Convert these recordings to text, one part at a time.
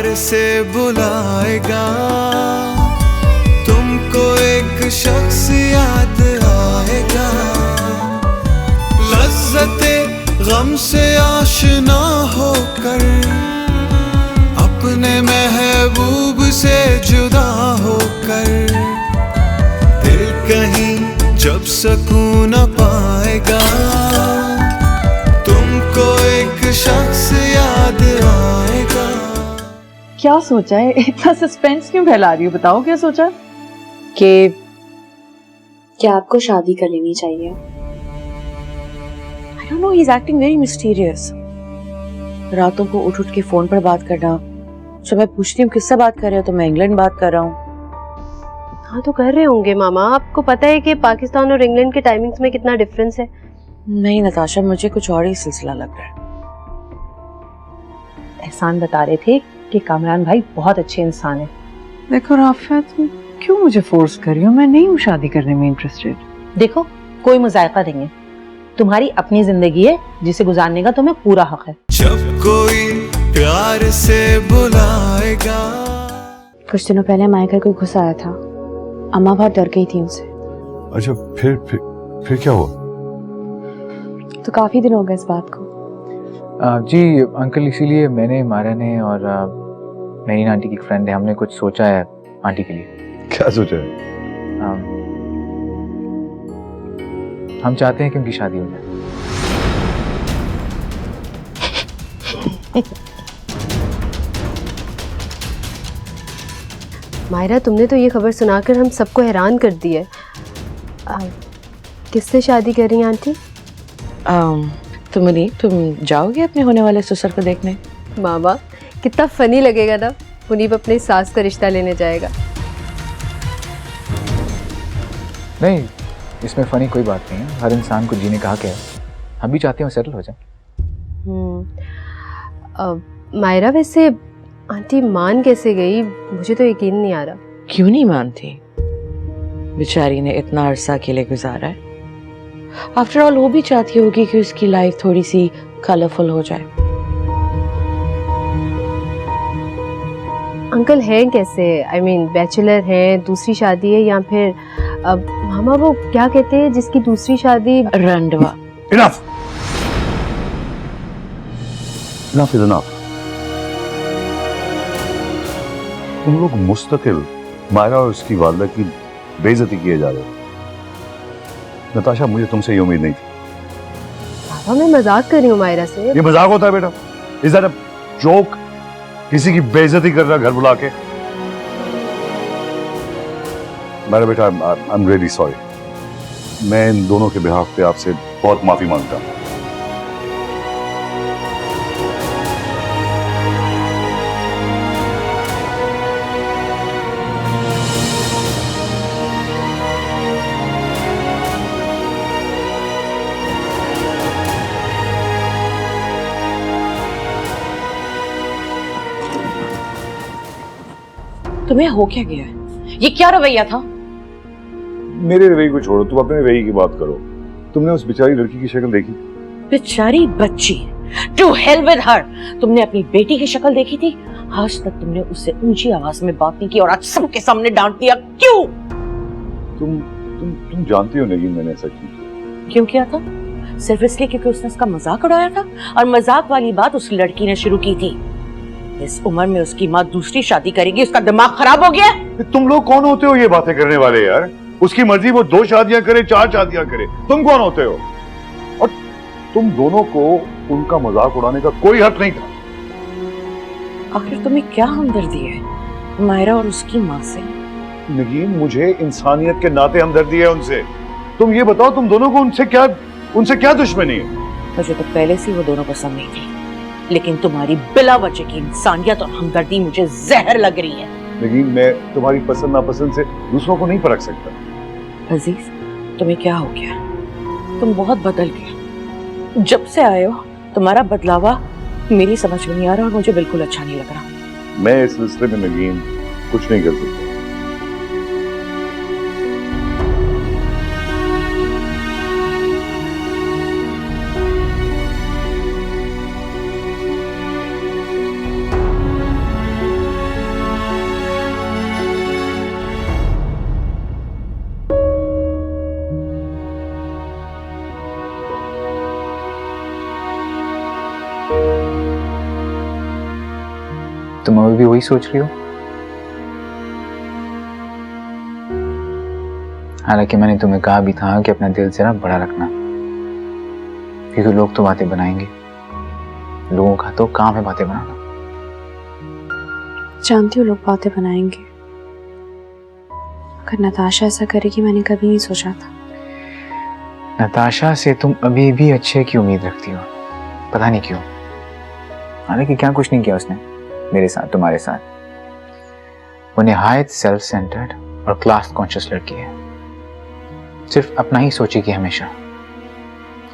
प्यार से बुलाएगा, तुमको एक शख्स याद आएगा। लज्जते गम से आशना होकर, अपने महबूब से जुदा होकर, दिल कहीं जब सुकून न पाएगा, तुमको एक शख्स याद आएगा। क्या सोचा है? इतना सस्पेंस क्यों फैला रही हो? बताओ क्या सोचा? कि आपको शादी कर लेनी चाहिए। I don't know, he's acting very mysterious. रातों को उठ के फोन पर बात करना, जब मैं पूछती हूँ किससे बात कर रहे हो तो मैं इंग्लैंड बात कर रहा हूँ। हाँ तो कर रहे होंगे मामा, आपको पता है कि पाकिस्तान और इंग्लैंड के टाइमिंग्स में कितना डिफरेंस है। नहीं नताशा, मुझे कुछ और ही सिलसिला लग रहा है। एहसान बता रहे थे कि कामरान भाई बहुत अच्छे इंसान है। देखो राफिया, तुम क्यों मुझे फोर्स कर रही हो? मैं नहीं हूँ शादी करने में इंटरेस्टेड। देखो कोई मुजायका नहीं है, तुम्हारी अपनी जिंदगी है जिसे गुजारने का तुम्हें पूरा हक है। जब कोई प्यार से बुलाएगा। कुछ दिनों पहले मायका कोई गुस्सा आया था, अम्मा बहुत डर गई थी उनसे। अच्छा, फिर क्या हुआ? तो काफी दिन हो गए इस बात को। जी अंकल, इसीलिए मैंने, मारा ने और मेरी आंटी की फ्रेंड है, हमने कुछ सोचा है आंटी के लिए। क्या सोचा है? हम चाहते हैं कि उनकी शादी हो जाए। मायरा, तुमने तो ये खबर सुनाकर हम सबको हैरान कर दिया। किससे शादी कर रही हैं आंटी? तुम जाओगे अपने होने वाले ससुर को देखने? मामा, कितना फनी लगेगा ना, मुनीब अपने सास का रिश्ता लेने जाएगा। नहीं, इसमें फनी कोई बात नहीं है, हर इंसान को जीने का हक है। हम भी चाहते हैं सेटल हो जाए। मायरा, वैसे आंटी मान कैसे गई? मुझे तो यकीन नहीं आ रहा। क्यों नहीं मानती? बेचारी ने इतना अरसा अकेले गुजारा है। आफ्टर ऑल वो भी चाहती होगी कि उसकी लाइफ थोड़ी सी कलरफुल हो जाए। अंकल हैं कैसे? आई मीन बैचलर हैं, दूसरी शादी है, या फिर मामा वो क्या कहते हैं जिसकी दूसरी शादी? रंडवा। Enough is enough. तुम लोग मुस्तकिल मायरा और उसकी वालदा की बेइज्जती किए जा रहे हो। नताशा, मुझे तुमसे ये उम्मीद नहीं थी। पापा, मैं मजाक कर रही हूँ मायरा से। ये मजाक होता है बेटा? Is that a joke? किसी की बेइज्जती कर रहा घर बुला के? मेरा बेटा, आई एम रियली सॉरी। मैं इन दोनों के बिहाफ पे आपसे बहुत माफी मांगता हूँ। तुम्हें हो क्या गया है? ये क्या रवैया था? मेरे रवैये को छोड़ो, तुम अपने रवैये की बात करो। तुमने उस बेचारी लड़की की शक्ल देखी? बेचारी बच्ची, टू हेल विद हर। तुमने अपनी बेटी की शक्ल देखी थी? आज तक तुमने उससे ऊंची आवाज में बात नहीं की और आज सबके सामने डांट दिया, क्यों? तुम जानती हो नगीन, मैंने ऐसा क्यों किया था? सिर्फ इसलिए क्योंकि उसने उसका मजाक उड़ाया था, और मजाक वाली बात उस लड़की ने शुरू की थी। इस उम्र में उसकी माँ दूसरी शादी करेगी, उसका दिमाग खराब हो गया। तुम लोग कौन होते हो ये बातें करने वाले यार? उसकी मर्जी, वो 2 शादियां करे, 4 शादियां करे, तुम कौन होते हो? और तुम दोनों को उनका मजाक उड़ाने का कोई हक नहीं था। आखिर तुम्हें क्या हमदर्दी है मायरा और उसकी माँ से? नगीन, मुझे इंसानियत के नाते हमदर्दी है उनसे। तुम ये बताओ, तुम दोनों को उनसे क्या दुश्मनी है? मुझे तो पहले से वो दोनों पसंद नहीं थी, लेकिन तुम्हारी बिला वजह की इंसानियत और हमदर्दी मुझे जहर लग रही है। लेकिन मैं तुम्हारी पसंद नापसंद से दूसरों को नहीं परख सकता। अजीज, तुम्हें क्या हो गया? तुम बहुत बदल गए। जब से आए हो तुम्हारा बदलावा मेरी समझ में नहीं आ रहा और मुझे बिल्कुल अच्छा नहीं लग रहा। मैं इस सिलसिले में नगीन कुछ नहीं कर सकता। तुम अभी भी वही सोच रही हो? हालांकि मैंने तुम्हें कहा भी था कि अपना दिल जरा बड़ा रखना, क्योंकि लोग तो बातें बनाएंगे। लोगों का तो काम है बातें बनाना। जानती हूँ लोग बातें बनाएंगे, अगर नताशा ऐसा करेगी मैंने कभी नहीं सोचा था। नताशा से तुम अभी भी अच्छे की उम्मीद रखती हो, पता नहीं क्यों। हालांकि क्या कुछ नहीं किया उसने मेरे साथ, तुम्हारे साथ। वो निहायत सेल्फ सेंटर्ड और क्लास कॉन्शियस लड़की है, सिर्फ अपना ही सोचेगी हमेशा।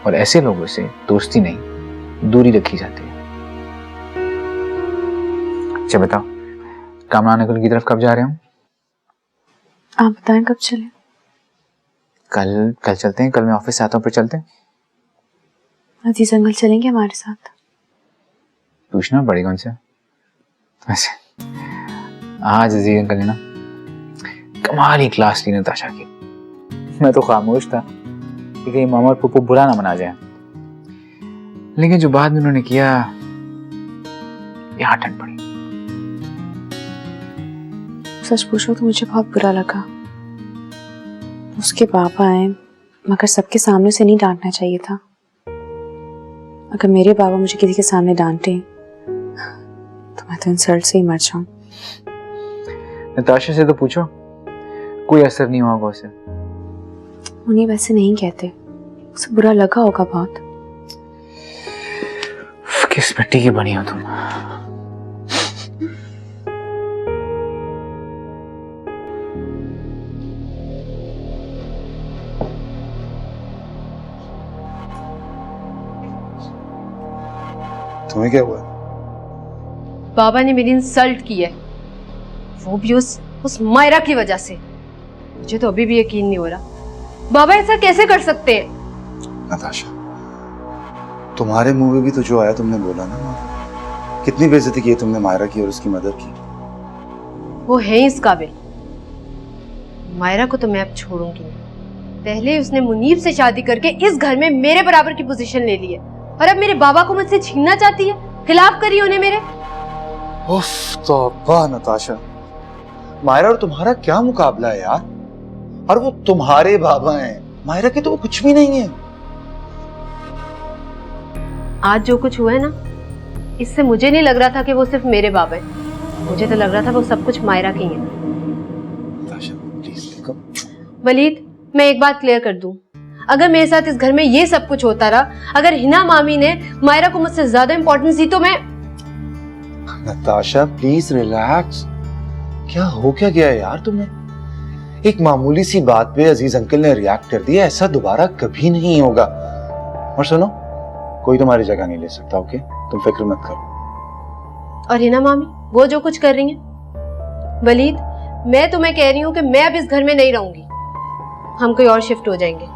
और ऐसे लोगों से दोस्ती नहीं, दूरी रखी जाती है। अच्छा बताओ, कामरान अंकल की तरफ कब जा रहे हो? आप बताएं कब चले? कल चलते हैं। कल मैं ऑफिस से आता हूँ, फिर चलते हैं। अजीज अंकल चलेंगे हमारे साथ? पूछना पड़ेगा उनसे। वैसे आज अजीज अंकल ने ना कमाल ही क्लास ली नताशा की। मैं तो खामोश था कि कहीं मामा और पुप्पू बुरा ना मना जाए, लेकिन जो बाद में उन्होंने किया, यहाँ ठंड पड़ी। सच पूछो तो मुझे बहुत बुरा लगा। उसके पापा आए, मगर सबके सामने से नहीं डांटना चाहिए था। अगर मेरे बाबा मुझे किसी के सामने डांटे तो मैं तो इंसल्ट से ही मर जाऊं। नताशा से तो पूछो, कोई असर नहीं होगा उसे। उन्हें वैसे नहीं कहते, उसे बुरा लगा होगा बहुत। किस मिट्टी की बनी हो तुम। तुम्हें क्या हुआ? बाबा ने मेरी इंसल्ट की है, वो भी उस मायरा की वजह से। मुझे तो अभी भी यकीन नहीं हो रहा, बाबा ऐसा कैसे कर सकते हैं? नताशा, तुम्हारे मुंह में भी तो जो आया तुमने बोला ना। कितनी बेइज्जती की है तुमने मायरा की और उसकी मदर की। वो है इस काबिल। मायरा को तो मैं अब छोड़ूंगी नहीं। पहले उसने मुनीब से शादी करके इस घर में मेरे बराबर की पोजीशन ले ली है, और अब मेरे बाबा को मुझसे छीनना चाहती है, खिलाफ करी उन्हें मेरे। उफ तौबा नताशा, मायरा और तुम्हारा क्या मुकाबला है यार। और वो तुम्हारे बाबा हैं, मायरा के तो वो कुछ भी नहीं है। आज जो कुछ हुआ है ना, इससे मुझे नहीं लग रहा था कि वो सिर्फ मेरे बाबा हैं। मुझे तो लग रहा था वो सब कुछ मायरा की है। नताशा प्लीज देखो। वलीद, मैं एक बात क्लियर कर दूं, अगर मेरे साथ इस घर में ये सब कुछ होता रहा, अगर हिना मामी ने मायरा को मुझसे ज्यादा इंपॉर्टेंस दी, तो मैं। Natasha please relax. क्या हो क्या गया है यार तुम्हें? एक मामूली सी बात पे अजीज अंकल ने रिएक्ट कर दिया, ऐसा दोबारा कभी नहीं होगा। और सुनो, कोई तुम्हारी जगह नहीं ले सकता, ओके? तुम फिक्र मत करो। और हिना मामी वो जो कुछ कर रही हैं, वलीद मैं तुम्हें कह रही हूँ कि मैं अब इस घर में नहीं रहूंगी, हम कोई और शिफ्ट हो जाएंगे।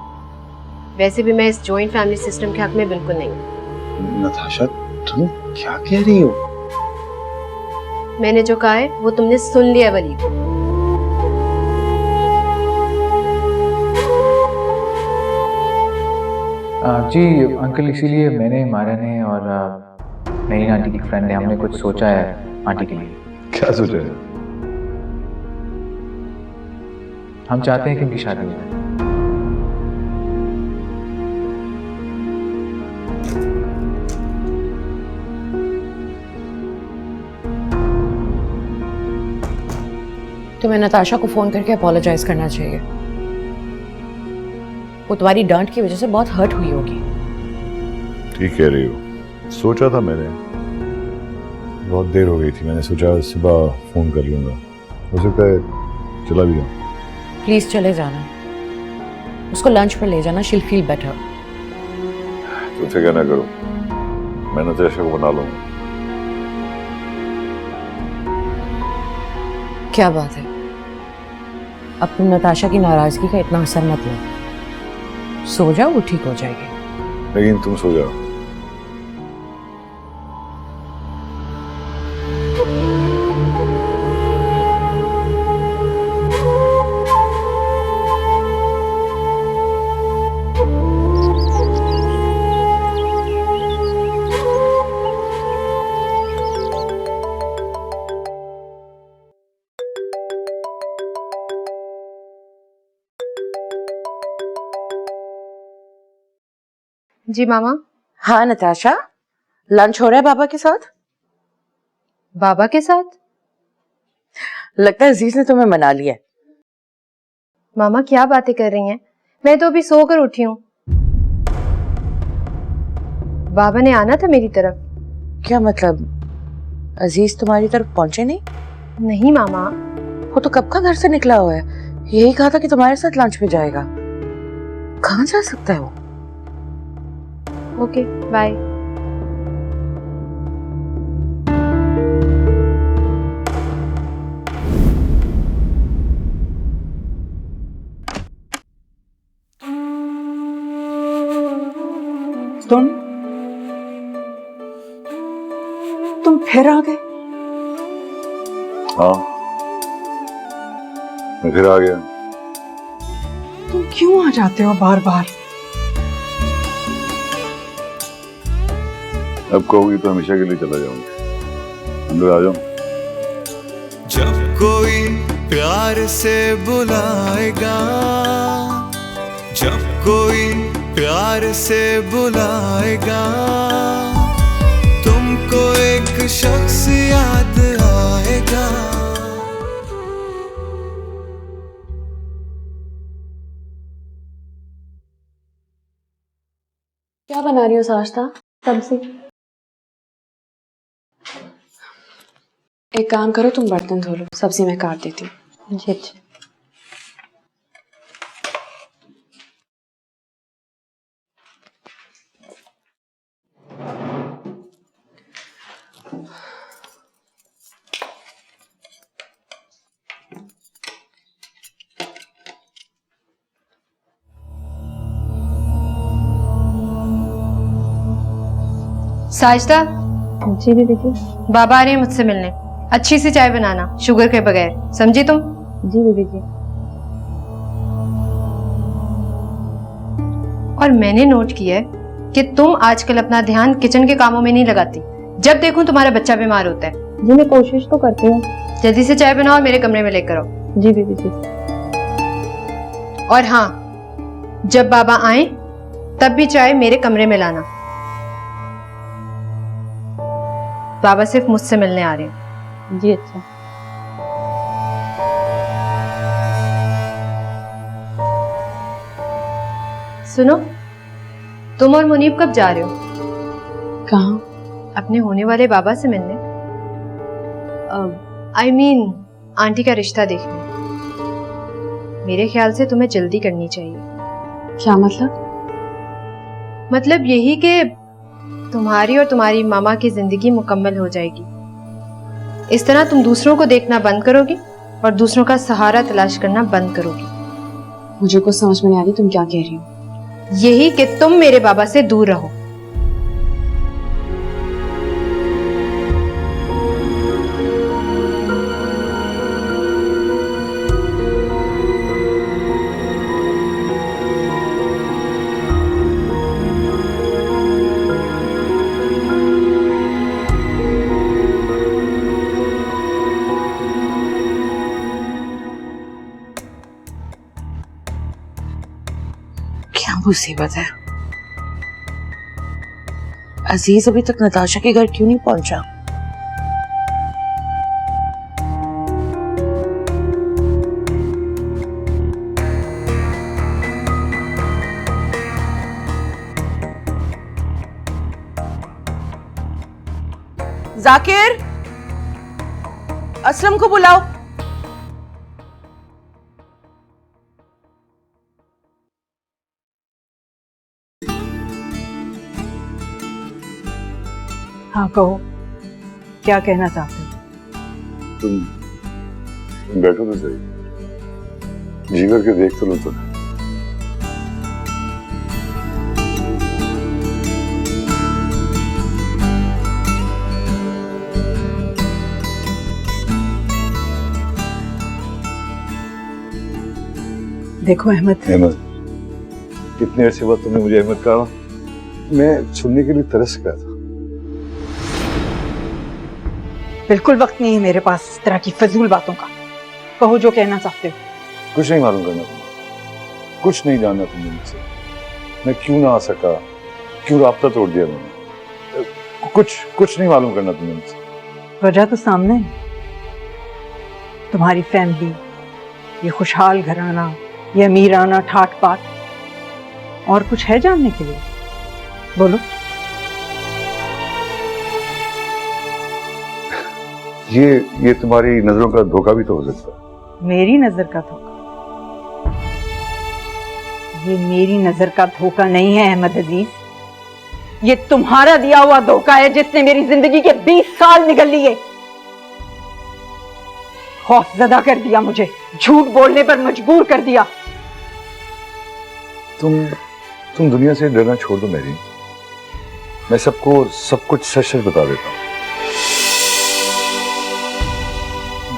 वैसे भी मैं इस जॉइंट फैमिली सिस्टम के हक में बिल्कुल नहीं हूँ। नताशा तुम क्या कह रही हो? मैंने जो कहा है वो तुमने सुन लिया वलीद। जी अंकल, इसीलिए मैंने, मारा ने और मेरी आंटी की फ्रेंड ने, हमने कुछ सोचा है आंटी के लिए। क्या सोचा है? हम चाहते हैं कि उनकी शादी हो जाए। तुम्हें नताशा को फोन करके अपोलोजाइज करना चाहिए। वो तुम्हारी डांट की वजह से बहुत हर्ट हुई होगी। ठीक कह रही हो, सोचा था मैंने, बहुत देर हो गई थी, मैंने सोचा सुबह फोन कर लूंगा। हो सकता है चला भी जाऊं। प्लीज चले जाना, उसको लंच पर ले जाना, शील फील बेटर। तुम फिक्र ना करो, मैं नताशा को बना लूंगा। क्या बात है, अब तुम नताशा की नाराजगी का इतना असर मत लो। सो जाओ, वो ठीक हो जाएगी। लेकिन तुम सो जाओ। जी मामा। हाँ नताशा, लंच हो रहा है बाबा के साथ? बाबा के साथ? लगता है अजीज ने तुम्हें मना लिया है। मामा क्या बातें कर रही हैं? मैं तो अभी सोकर उठी हूँ। बाबा ने आना था मेरी तरफ। क्या मतलब, अजीज तुम्हारी तरफ पहुंचे नहीं? नहीं मामा। वो तो कब का घर से निकला हुआ है, यही कहा था कि तुम्हारे साथ लंच पे जाएगा। कहाँ जा सकता है वो? Okay bye. तुम फिर आ गए? हाँ, मैं फिर आ गया। तुम क्यों आ जाते हो बार बार? अब कहोगी तो हमेशा के लिए चला जाऊंगा। अंदर आ जाओ। जब कोई प्यार से बुलाएगा, जब कोई प्यार से बुलाएगा, तुमको एक शख्स याद आएगा। क्या बना रही हो साश्ता? सब्जी। एक काम करो, तुम बर्तन धो लो, सब्जी मैं काट देती हूँ। जी अच्छा। साजिदा। जी दीदी जी। बाबा आ रहे हैं मुझसे मिलने। अच्छी सी चाय बनाना, शुगर के बगैर, समझी तुम? जी दीदी जी। और मैंने नोट किया है कि तुम आजकल अपना ध्यान किचन के कामों में नहीं लगाती। जब देखूं तुम्हारा बच्चा बीमार होता है। जी मैं कोशिश तो करती हूँ। जल्दी से चाय बनाओ और मेरे कमरे में लेकर आओ। जी दीदी जी। और हाँ, जब बाबा आए तब भी चाय मेरे कमरे में लाना। बाबा सिर्फ मुझसे मिलने आ रहे हैं। जी अच्छा। सुनो, तुम और मुनीब कब जा रहे हो? कहाँ? अपने होने वाले बाबा से मिलने। I mean, आंटी का रिश्ता देखने। मेरे ख्याल से तुम्हें जल्दी करनी चाहिए। क्या मतलब? मतलब यही कि तुम्हारी और तुम्हारी मामा की जिंदगी मुकम्मल हो जाएगी। इस तरह तुम दूसरों को देखना बंद करोगी और दूसरों का सहारा तलाश करना बंद करोगी। मुझे कुछ समझ में नहीं आ रही तुम क्या कह रही हो। यही कि तुम मेरे बाबा से दूर रहो। क्या मुसीबत है। अजीज अभी तक नताशा के घर क्यों नहीं पहुंचा? जाकिर, असलम को बुलाओ। हाँ कहो, क्या कहना चाहते हो? तुम बैठो तो सही, जी करके देख तो लो। तो देखो अहमद, कितने अरसे बाद तुमने मुझे अहमद कहा, मैं सुनने के लिए तरस गया था। बिल्कुल वक्त नहीं है मेरे पास इस तरह की फजूल बातों का। कहो जो कहना चाहते हो। कुछ नहीं मालूम करना तुम्हें, कुछ नहीं जानना तुमने मुझसे। मैं क्यों ना आ सका, क्यों राब्ता तोड़ दिया मैंने? कुछ नहीं मालूम करना तुम्हें मुझसे। वजह तो सामने है। तुम्हारी फैमिली, ये खुशहाल घराना, ये अमीराना ठाट पाट, और कुछ है जानने के लिए? बोलो। ये तुम्हारी नजरों का धोखा भी तो हो सकता है। मेरी नजर का धोखा? ये मेरी नजर का धोखा नहीं है अहमद अजीज, ये तुम्हारा दिया हुआ धोखा है जिसने मेरी जिंदगी के 20 साल निकल लिए। खौफजदा कर दिया मुझे, झूठ बोलने पर मजबूर कर दिया। तुम दुनिया से डरना छोड़ दो मेरी। मैं सबको सब कुछ सच सच बता देता हूँ।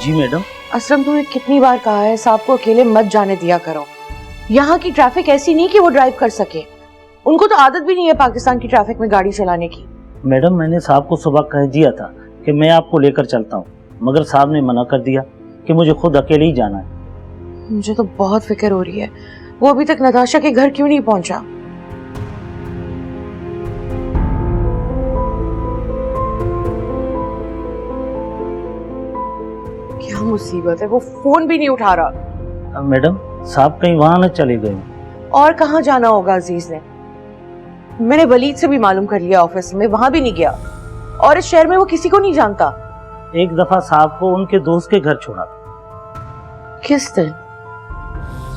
जी मैडम। असलम, तुम्हें कितनी बार कहा है साहब को अकेले मत जाने दिया करो। यहाँ की ट्रैफिक ऐसी नहीं कि वो ड्राइव कर सके। उनको तो आदत भी नहीं है पाकिस्तान की ट्रैफिक में गाड़ी चलाने की। मैडम, मैंने साहब को सुबह कह दिया था कि मैं आपको लेकर चलता हूँ, मगर साहब ने मना कर दिया कि मुझे खुद अकेले ही जाना है। मुझे तो बहुत फिक्र हो रही है, वो अभी तक नताशा के घर क्यों नहीं पहुंचा? क्या मुसीबत है, वो फोन भी नहीं उठा रहा। मैडम, साहब कहीं वहां न चले गए। और कहाँ जाना होगा अजीज ने? मैंने वलीद से भी मालूम कर लिया ऑफिस में, वहां भी नहीं गया। और इस शहर में वो किसी को नहीं जानता। एक दफा साहब को उनके दोस्त के घर छोड़ा था। किस दिन?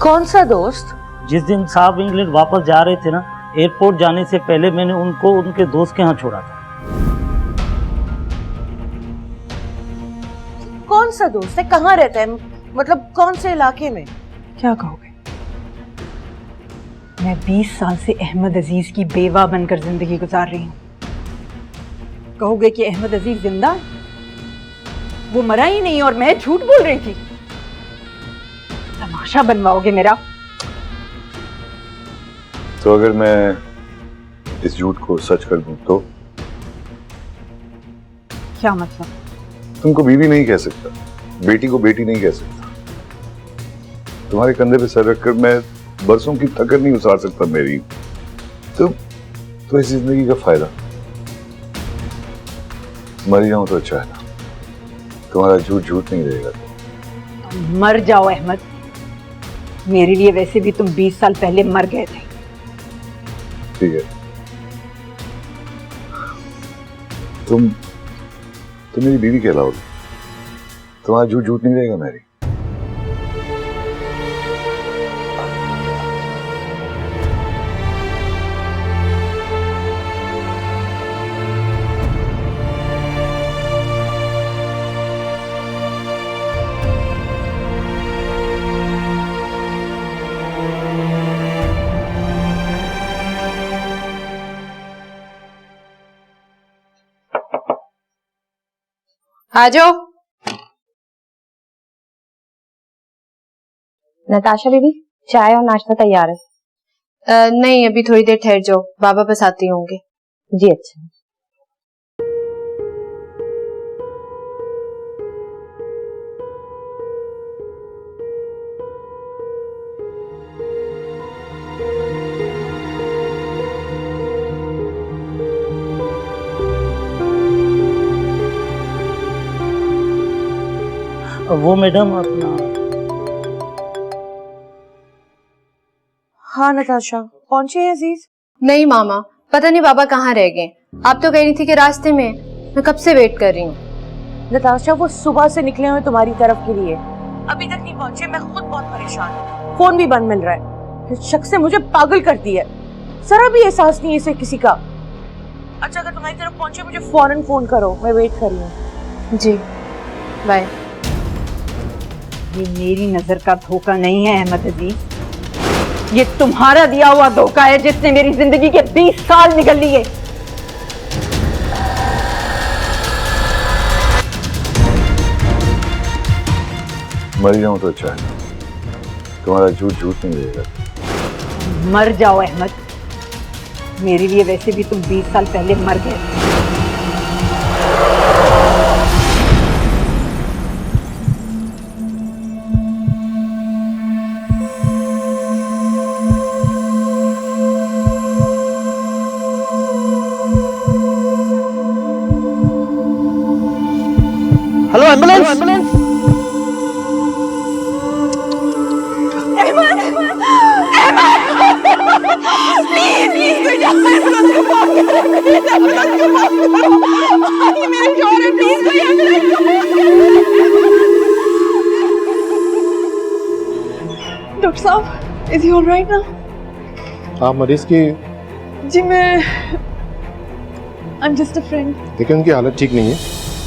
कौन सा दोस्त? जिस दिन साहब इंग्लैंड वापस जा रहे थे ना, एयरपोर्ट जाने से पहले मैंने उनको उनके दोस्त के यहाँ छोड़ा था। कौन सा दोस्त है, कहाँ रहता है, मतलब कौन से इलाके में? क्या कहोगे? मैं 20 साल से अहमद अजीज की बेवा बनकर जिंदगी गुजार रही हूँ। कहोगे कि अहमद अजीज जिंदा है? वो मरा ही नहीं और मैं झूठ बोल रही थी। तमाशा बनवाओगे मेरा? तो अगर मैं इस झूठ को सच कर दूं तो? क्या मतलब? तुमको बीवी नहीं कह सकता, बेटी को बेटी नहीं कह सकता। तुम्हारे कंधे पे सर रखकर मैं बरसों की थकन नहीं उतार सकता मेरी। तो इस जिंदगी का फायदा? मर जाऊं तो अच्छा है ना, तुम्हारा झूठ झूठ नहीं रहेगा। मर जाओ अहमद, मेरे लिए वैसे भी तुम 20 साल पहले मर गए थे। ठीक है, तुम मेरी बीवी कहलाओगे, तुम्हारा झूठ झूठ नहीं रहेगा मेरी। आ जाओ। नताशा बीबी, चाय और नाश्ता तैयार है। नहीं, अभी थोड़ी देर ठहर जाओ, बाबा बस आते होंगे। जी अच्छा। वो मैडम अपना। हाँ नताशा, पहुंचे हैं अजीज? नहीं मामा, पता नहीं बाबा कहाँ रह गए। आप तो कह रही थी कि रास्ते में, मैं कब से वेट कर रही हूँ। नताशा, वो सुबह से निकले हुए तुम्हारी तरफ के लिए, अभी तक नहीं पहुंचे। मैं खुद बहुत परेशान हूँ, फोन भी बंद मिल रहा है। इस शख्स ने मुझे पागल कर दिया है, जरा भी एहसास नहीं है इसे किसी का। अच्छा, अगर तुम्हारी तरफ पहुंचे मुझे फौरन फोन करो, मैं वेट कर रही हूँ। जी बाय। ये मेरी नजर का धोखा नहीं है अहमद अजीज, ये तुम्हारा दिया हुआ धोखा है जिसने मेरी जिंदगी के 20 साल निकल लिए। मर जाऊं तो अच्छा है, तुम्हारा झूठ झूठ नहीं रहेगा। मर जाओ अहमद, मेरे लिए वैसे भी तुम 20 साल पहले मर गए थे। से बात करो, प्लीज एम्बुलेंस को बात करो। ये मेरे शौहर है, प्लीज कोई एम्बुलेंस को बात करो। डॉक्टर साहब, इज ही ऑलराइट ना? आप मरीज की जी मैं I am just a friend. देखिए उनकी हालत ठीक नहीं है,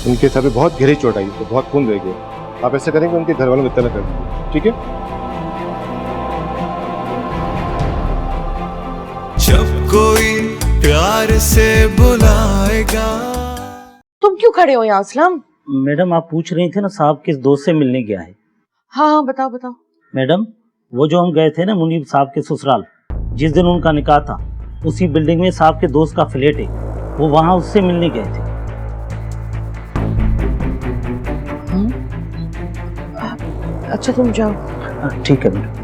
उनके सर पे बहुत गहरी चोट आई है, तो बहुत खून बह गया। आप ऐसा करेंगे उनके घर वालों को इत्तला कर दीजिए, ठीक है? जब कोई प्यार से बुलाएगा। तुम क्यों खड़े हो यहाँ असलम? मैडम आप पूछ रही थे ना साहब किस दोस्त से मिलने गया है। हाँ हाँ बताओ बताओ। मैडम वो जो हम गए थे ना मुनीब साहब के ससुराल, जिस दिन उनका निकाह था, उसी बिल्डिंग में साहब के दोस्त का फ्लैट है, वो वहाँ उससे मिलने गए थे। अच्छा तुम जाओ। ठीक है मैडम।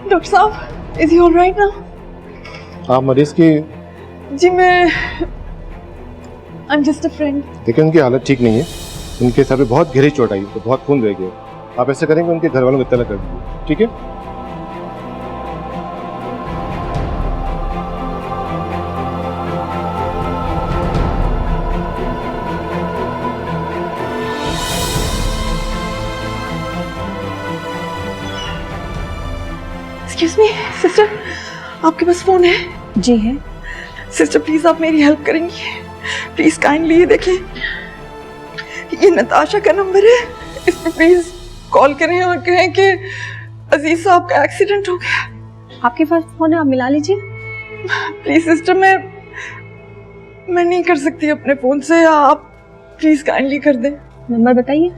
डॉक्टर साहब, इज ही ऑलराइट ना? आप मरीज की जी मैं I am just a friend. देखिए उनकी हालत ठीक नहीं है, उनके सर पे बहुत गहरी चोट आई है, तो बहुत खून बह गया। आप ऐसा करेंगे उनके घर वालों को इत्तला कर दीजिए, ठीक है? एक्सक्यूज मी सिस्टर, आपके पास फोन है? जी है। सिस्टर प्लीज आप मेरी हेल्प करेंगी? प्लीज काइंडली ये देखें, ये नताशा का नंबर है, इस पर प्लीज कॉल करें और कहें कि अजीज साहब का एक्सीडेंट हो गया। आपके पास फोन है, आप मिला लीजिए। प्लीज सिस्टर मैं नहीं कर सकती अपने फोन से, आप प्लीज काइंडली कर दें। नंबर बताइए।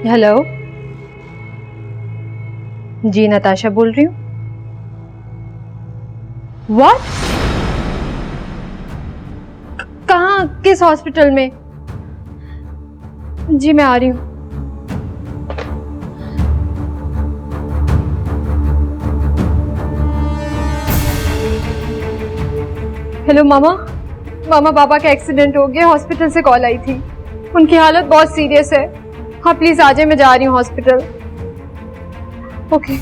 हेलो जी, नताशा बोल रही हूँ। व्हाट? कहाँ, किस हॉस्पिटल में? जी मैं आ रही हूँ। हेलो मामा, मामा बाबा का एक्सीडेंट हो गया, हॉस्पिटल से कॉल आई थी, उनकी हालत बहुत सीरियस है। हाँ प्लीज आ जाए, मैं जा रही हूँ हॉस्पिटल। ओके।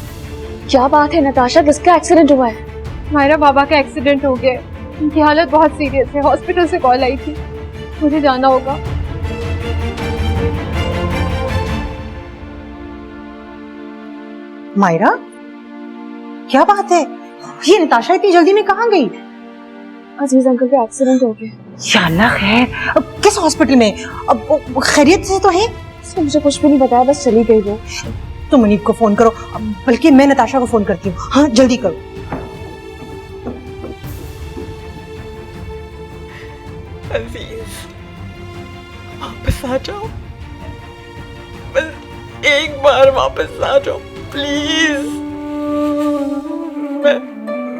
क्या बात है नताशा, किसका एक्सीडेंट हुआ है? मायरा बाबा का एक्सीडेंट हो गया, उनकी हालत बहुत सीरियस है, हॉस्पिटल से कॉल आई थी, मुझे जाना होगा। मायरा, क्या बात है? ये नताशा इतनी जल्दी में कहाँ गई? अजीज अंकल का एक्सीडेंट हो गया। या अल्लाह खैर, अब किस हॉस्पिटल में? अब खैरियत से तो है? मुझे कुछ भी नहीं बताया, बस चली गई वो। तुम मुनीब को फोन करो, बल्कि मैं नताशा को फोन करती हूँ। हाँ जल्दी करो। अजीज वापस आ जाओ, बस एक बार वापस आ जाओ प्लीज।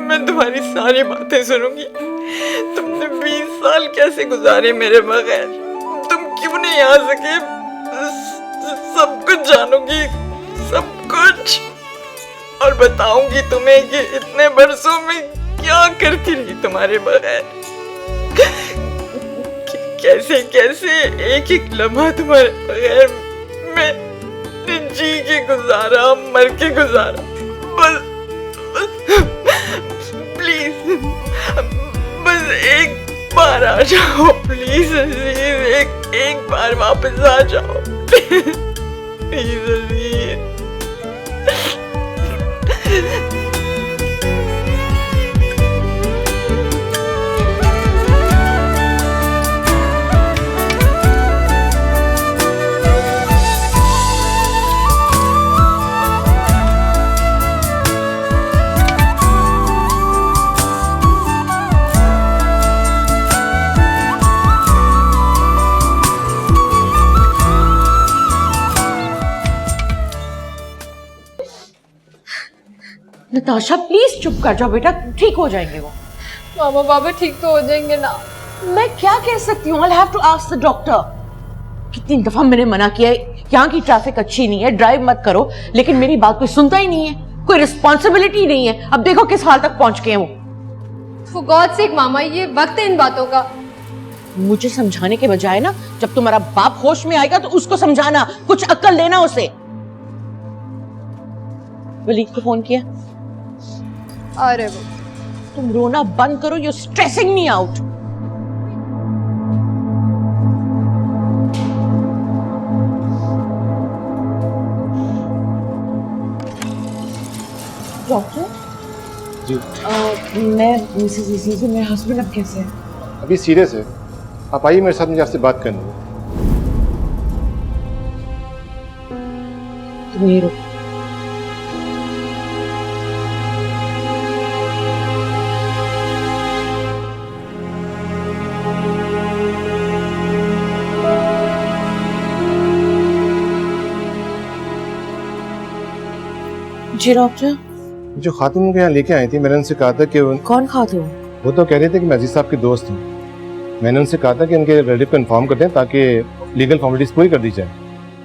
मैं तुम्हारी सारी बातें सुनूंगी। तुमने 20 साल कैसे गुजारे मेरे बगैर, तुम क्यों नहीं आ सके, सब कुछ जानूंगी, सब कुछ, और बताऊंगी तुम्हें कि इतने बरसों में क्या करती रही तुम्हारे बगैर, कैसे कैसे एक एक लम्हा तुम्हारे बगैर मैंने जी के गुजारा, मर के गुजारा। बस प्लीज, बस एक बार आ जाओ प्लीज अजीज, एक बार वापस आ जाओ प्लीज अजीज। नताशा प्लीज चुप कर जाओ बेटा, ठीक हो जाएंगे वो। मामा बाबा ठीक तो हो जाएंगे ना? मैं क्या कह सकती हूँ? I'll have to ask the doctor। कितनी दफा मैंने मना किया है, यहाँ की ट्रैफिक अच्छी नहीं है, ड्राइव मत करो, लेकिन मेरी बात कोई सुनता ही नहीं है, कोई रिस्पॉन्सिबिलिटी नहीं है। अब देखो किस हाल तक पहुंच गए हैं वो। For God's sake मामा, ये वक्त है इन बातों का। मुझे समझाने के बजाय ना, जब तुम्हारा बाप होश में आएगा तो उसको समझाना, कुछ अक्ल देना उसे। वलीद को फोन किया? अरे वो तुम रोना बंद करो, you stressing me out. Doctor जी मैं मिसेस अजीज हूँ, मेरे हस्बैंड अब कैसे हैं? अभी सीरियस है, आप आइए मेरे साथ, मुझे आपसे बात करनी है। तुम ये रुको। जी डॉक्टर। जो खातून मुझे यहाँ लेके आई थी, मैंने उनसे कहा था कि कौन खातून? वो तो कह रहे थे कि मैं अजीज साहब के दोस्त हूँ। मैंने उनसे कहा था कि उनके रिलेटिव को इन्फॉर्म कर दें ताकि लीगल फॉर्मेलिटीज पूरी कर दी जाए।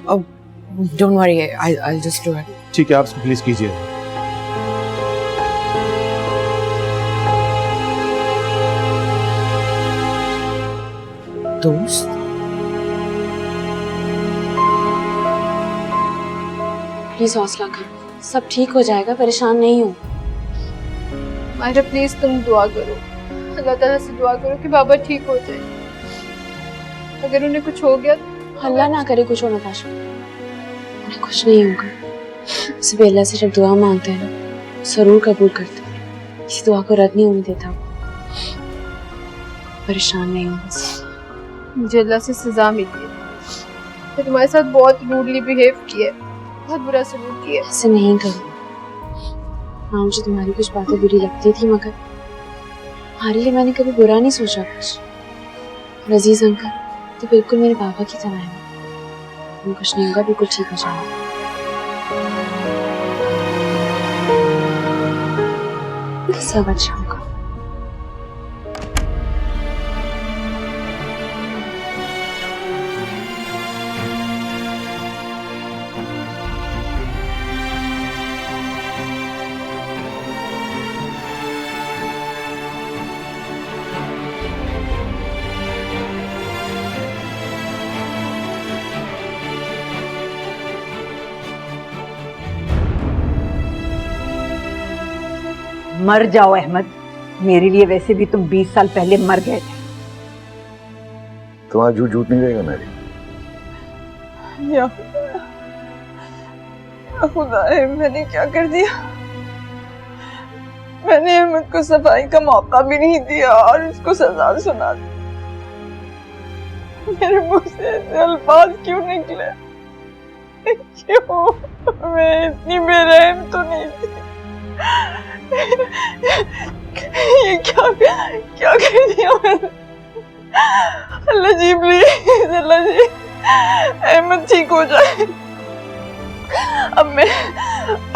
Don't worry, I just do it. ठीक है, आप उसको प्लीज कीजिए। दोस्त? प्लीज हौसला करो, सब ठीक हो जाएगा, परेशान नहीं हो। मायरा प्लीज तुम दुआ करो, अल्लाह ताला से दुआ करो कि बाबा ठीक हो जाए। अगर उन्हें कुछ हो गया तो अल्लाह ना करे कुछ हो नताशा, उन्हें कुछ नहीं होगा। सिर्फ अल्लाह से जब दुआ मांगते हैं ना, जरूर कबूल करते हैं। किसी दुआ को रद्द नहीं होने देता। परेशान नहीं हो बस। मुझे अल्लाह से सजा मिली है, मैं तुम्हारे साथ बहुत रूडली बिहेव किया है, बहुत बुरा सलूक किया है। ऐसे नहीं करो। हाँ, मुझे तुम्हारी कुछ बातें बुरी लगती थी, मगर हमारे लिए मैंने कभी बुरा नहीं सोचा कुछ। और अजीज अंकल तो बिल्कुल मेरे पापा की तरह है, उन्हें कुछ नहीं होगा, बिल्कुल ठीक हो जाएगा। सब अच्छा होगा। मर जाओ अहमद, मेरे लिए वैसे भी तुम 20 साल पहले मर गए थे। तुम्हारा झूठ झूठ नहीं रहेगा मेरी। या खुदा है, मैंने क्या कर दिया? मैंने अहमद को सफाई का मौका भी नहीं दिया और उसको सजा सुना दी। मेरे मुंह से ऐसे अल्फाज क्यों निकले? क्यों? मैं इतनी बेरहम तो नहीं थी। ये क्या क्या कर दिया मैंने? अल्लाह जी प्लीज, अल्लाह जी अहमद ठीक हो जाए। अब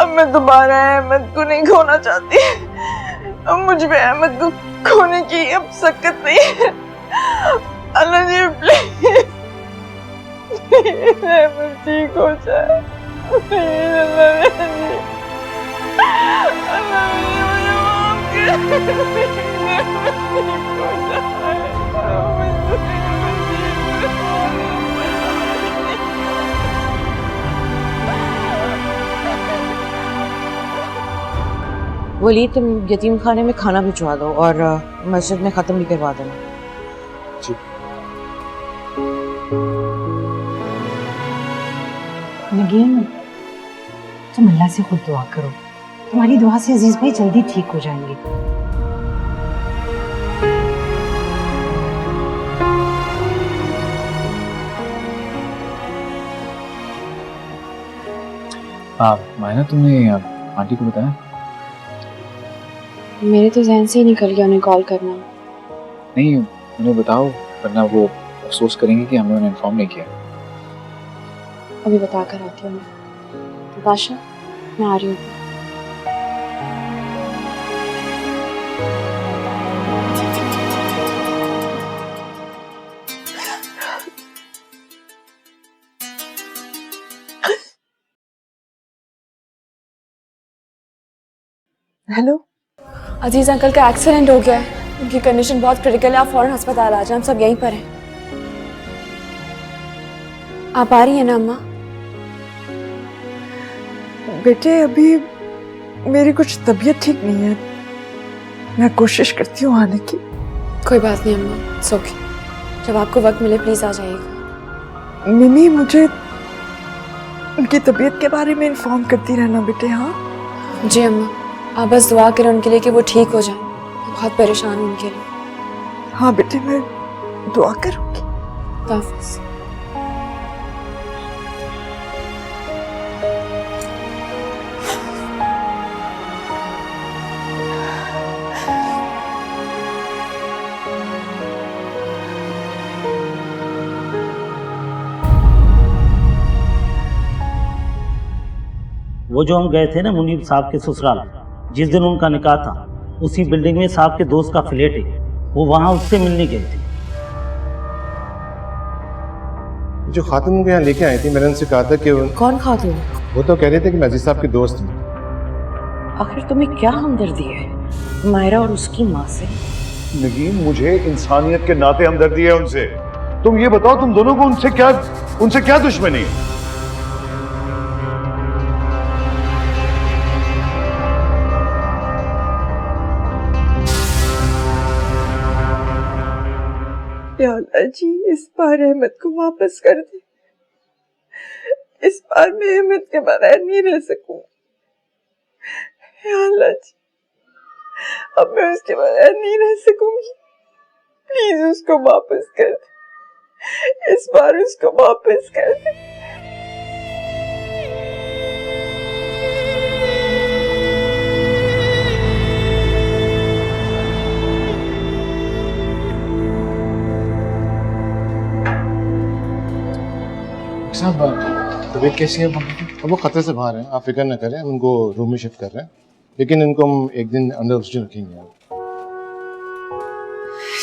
मैं दोबारा अहमद को नहीं खोना चाहती। अब मुझ में अहमद को खोने की अब सकत नहीं है। अल्लाह जी प्लीज, अहमद ठीक हो जाए। अल्लाह जी, अल्लाह मुझे माफ वली, तुम यतीम खाने में खाना भिजवा दो और मस्जिद में खत्म भी करवा देना। नगीन, तुम अल्लाह से खुद दुआ करो, तुम्हारी दुआ से अजीज भाई जल्दी ठीक हो जाएंगे। मायना, तुमने आंटी को बताया? मेरे तो जहन से ही निकल गया उन्हें कॉल करना। नहीं, उन्हें बताओ, वरना वो अफसोस करेंगे कि हमने उन्हें इन्फॉर्म नहीं किया। अभी बता कर आती हूँ। नताशा, मैं आ रही हूँ। हेलो अजीज अंकल का एक्सीडेंट हो गया है, उनकी कंडीशन बहुत क्रिटिकल है, आप फौरन अस्पताल आ जाएं, हम सब यहीं पर हैं। आप आ रही हैं ना अम्मा? बेटे अभी मेरी कुछ तबीयत ठीक नहीं है, मैं कोशिश करती हूँ आने की। कोई बात नहीं अम्मा, इट्स ओके, जब आपको वक्त मिले प्लीज आ जाइएगा। मिमी मुझे उनकी तबीयत के बारे में इन्फॉर्म करती रहना बेटे। हाँ जी अम्मा, आप बस दुआ करें उनके लिए कि वो ठीक हो जाए, बहुत परेशान हूँ उनके लिए। हाँ बेटे मैं दुआ करूँगी। हाफिज़। वो जो हम गए थे ना मुनीब साहब के ससुराल, जिस दिन उनका निकाह था, उसी बिल्डिंग में साहब के दोस्त का फ्लैट है, वो वहां उससे मिलने गए थे। जो खातून को यहाँ लेके आई थी, मैंने उनसे कहा था कि कौन खातून? वो तो कह रहे थे कि मैं अजीज साहब के दोस्त हूँ। आखिर तुम्हें क्या हमदर्दी है मायरा और उसकी माँ से? नगीन, मुझे इंसानियत के नाते हमदर्दी है उनसे। तुम ये बताओ, तुम दोनों को उनसे क्या दुश्मनी है? या अल्लाह जी, इस बार अहमद को वापस कर दे। इस बार मैं अहमद के बगैर नहीं रह सकूं। या अल्लाह जी, अब मैं उसके बगैर नहीं रह सकूंगी। प्लीज उसको वापस कर दे, इस बार उसको वापस कर दे। साहब तबीयत कैसी है? अब वो खतरे से बाहर हैं, आप फिक्र न करें, हम उनको रूम में शिफ्ट कर रहे हैं, लेकिन इनको हम एक दिन अंडर ऑक्सीजन रखेंगे।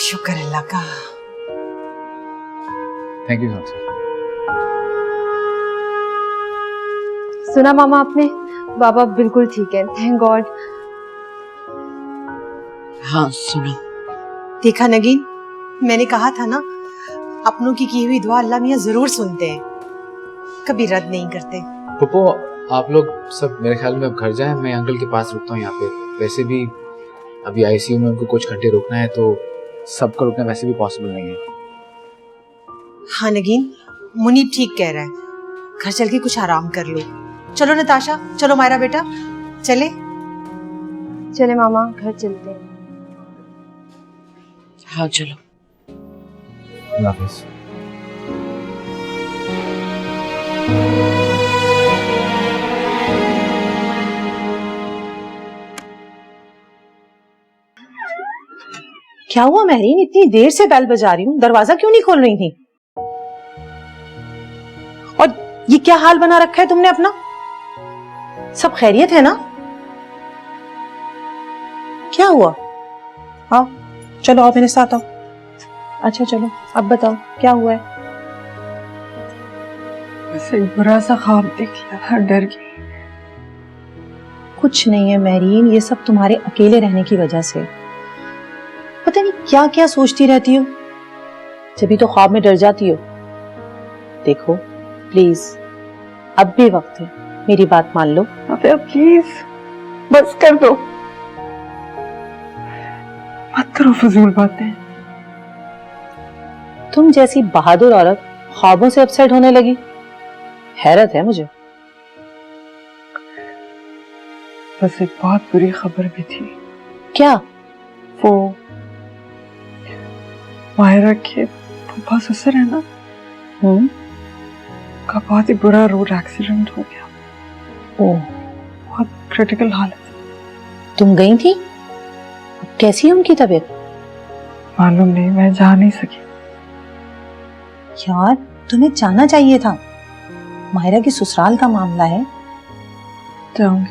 शुक्र अल्लाह का। Thank you doctor. सुना मामा आपने, बाबा बिल्कुल ठीक है, थैंक गॉड। हाँ सुनो, देखा नगीन, मैंने कहा था ना, अपनों की हुई दुआ अल्लाह मियाँ जरूर सुनते हैं, कभी रद्द नहीं करते। पप्पो, आप लोग सब मेरे ख्याल में अब घर जाएं, मैं अंकल के पास रुकता हूँ यहाँ पे। वैसे भी अभी आईसीयू में उनको कुछ घंटे रुकना है, तो सबको रुकना वैसे भी पॉसिबल नहीं है। हाँ नगीन, मुनीब ठीक कह रहा है, घर चल के कुछ आराम कर लो। चलो नताशा, चलो मायरा बेटा, चले चले मामा, घर चलते हैं। हाँ चलो। अल्लाह हाफिज़। क्या हुआ महरीन, इतनी देर से बेल बजा रही हूँ, दरवाजा क्यों नहीं खोल रही थी? और ये क्या हाल बना रखा है तुमने अपना? सब खैरियत है ना? क्या हुआ? आओ चलो, आओ मेरे साथ आओ। अच्छा चलो, अब बताओ क्या हुआ है? बस एक बुरा सा ख्वाब देख लिया था, डर गई। कुछ नहीं है महरीन, ये सब तुम्हारे अकेले रहने की वजह से। पता नहीं क्या क्या सोचती रहती हो, जब तो ख्वाब में डर जाती हो। देखो प्लीज, अब भी वक्त है, मेरी बात मान लो। अबे प्लीज बस कर दो, मत करो फजूल बातें। तुम जैसी बहादुर औरत ख्वाबों से अपसेट होने लगी, हैरत है मुझे। बस एक बहुत बुरी खबर भी थी। क्या? वो मायरा के फूफा ससुर है ना, का बहुत ही बुरा रोड एक्सीडेंट हो गया। ओह, बहुत क्रिटिकल हालत है। तुम गई थी? कैसी है उनकी तबीयत? मालूम नहीं, मैं जा नहीं सकी। यार तुम्हें जाना चाहिए था, मायरा के ससुराल का मामला है। जाऊंगी।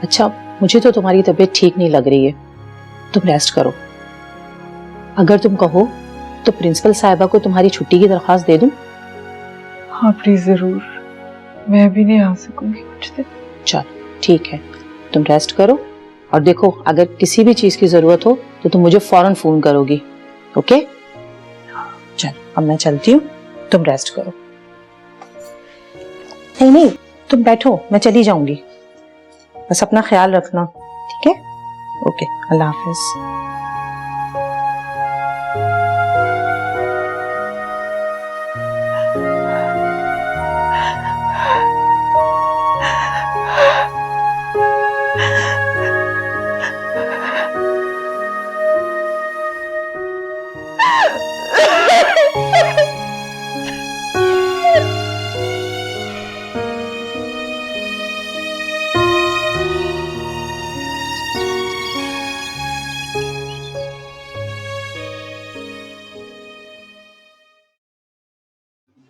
अच्छा, मुझे तो तुम्हारी तबीयत ठीक नहीं लग रही है, तुम रेस्ट करो। अगर तुम कहो तो प्रिंसिपल साहिबा को तुम्हारी छुट्टी की दरख्वास्त दे दूं? हाँ प्लीज जरूर, मैं अभी नहीं आ सकूंगी कुछ दिन। चल ठीक है, तुम रेस्ट करो और देखो अगर किसी भी चीज की जरूरत हो तो तुम मुझे फौरन फोन करोगी। ओके चल अब मैं चलती हूँ, तुम रेस्ट करो। नहीं नहीं तुम बैठो, मैं चली जाऊंगी, बस अपना ख्याल रखना, ठीक है? ओके अल्लाह हाफिज।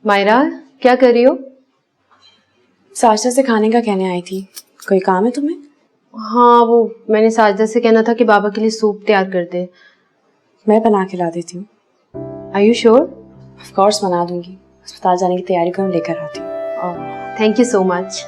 मायरा क्या कर रही हो? साजिदा से खाने का कहने आई थी, कोई काम है तुम्हें? हाँ वो मैंने साजिदा से कहना था कि बाबा के लिए सूप तैयार कर दे। मैं बना के ला देती हूँ। Are you sure? Of course बना दूंगी, अस्पताल जाने की तैयारी करूँ, लेकर आती हूँ। Thank you so much.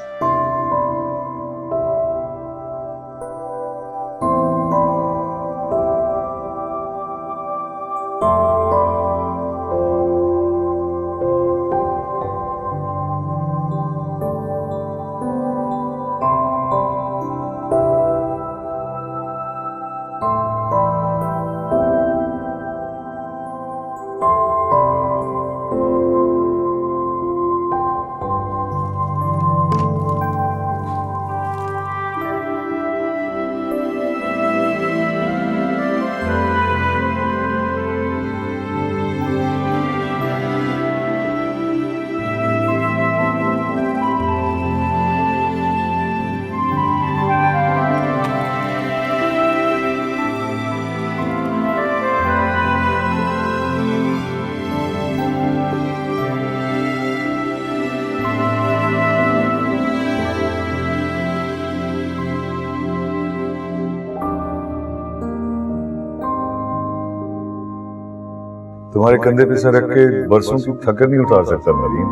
तुम्हारे कंधे पे सर रख के बरसों की थकन नहीं उतार सकता मरीन,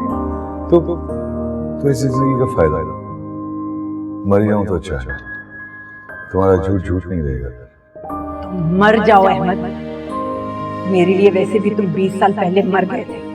तो इस जिंदगी का फायदा है। मर जाऊं तो अच्छा है, तुम्हारा झूठ झूठ नहीं रहेगा। तुम मर जाओ अहमद, मेरे लिए वैसे भी तुम 20 साल पहले मर गए थे।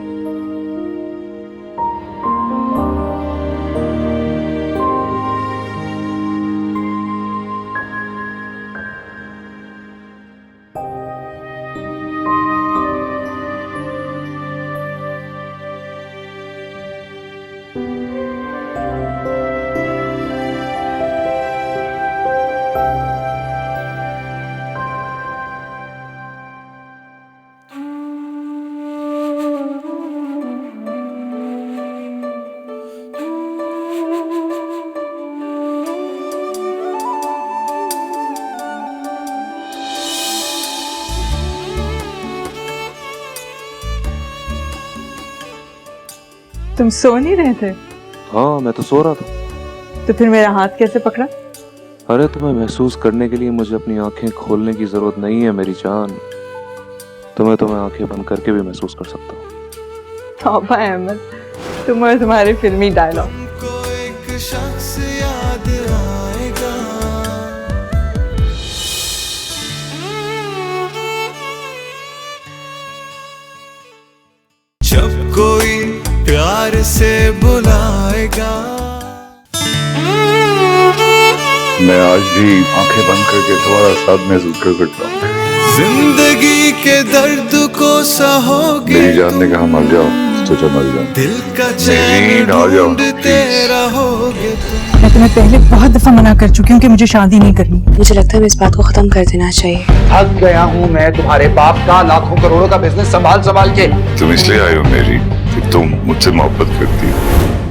तुम सो नहीं रहे थे? हाँ मैं तो सो रहा था। तो फिर मेरा हाथ कैसे पकड़ा? अरे तुम्हें महसूस करने के लिए मुझे अपनी आंखें खोलने की जरूरत नहीं है मेरी जान, तुम्हें आंखें बंद करके भी महसूस कर सकता हूँ। तौबा अहमद, तुम और तुम्हारे फिल्मी डायलॉग। एक शख्स याद आएगा, जब कोई प्यार से बुलाएगा। मैं आज भी आंखें बंद करके तुम्हारा साथ महसूस कर सकता हूँ। जिंदगी के दर्द को सहोगे, मेरी जान ने कहा मर जाओ, सोचा मर जाओ। दिल का चैन ढूंढते रहोगे। मैं तुम्हें पहले बहुत दफा मना कर चुकी हूँ कि मुझे शादी नहीं करनी। मुझे लगता है इस बात को खत्म कर देना चाहिए। थक गया हूँ मैं तुम्हारे बाप का लाखों करोड़ों का बिजनेस संभाल के। तुम इसलिए आए हो मेरी कि तुम मुझसे मोहब्बत करती हो।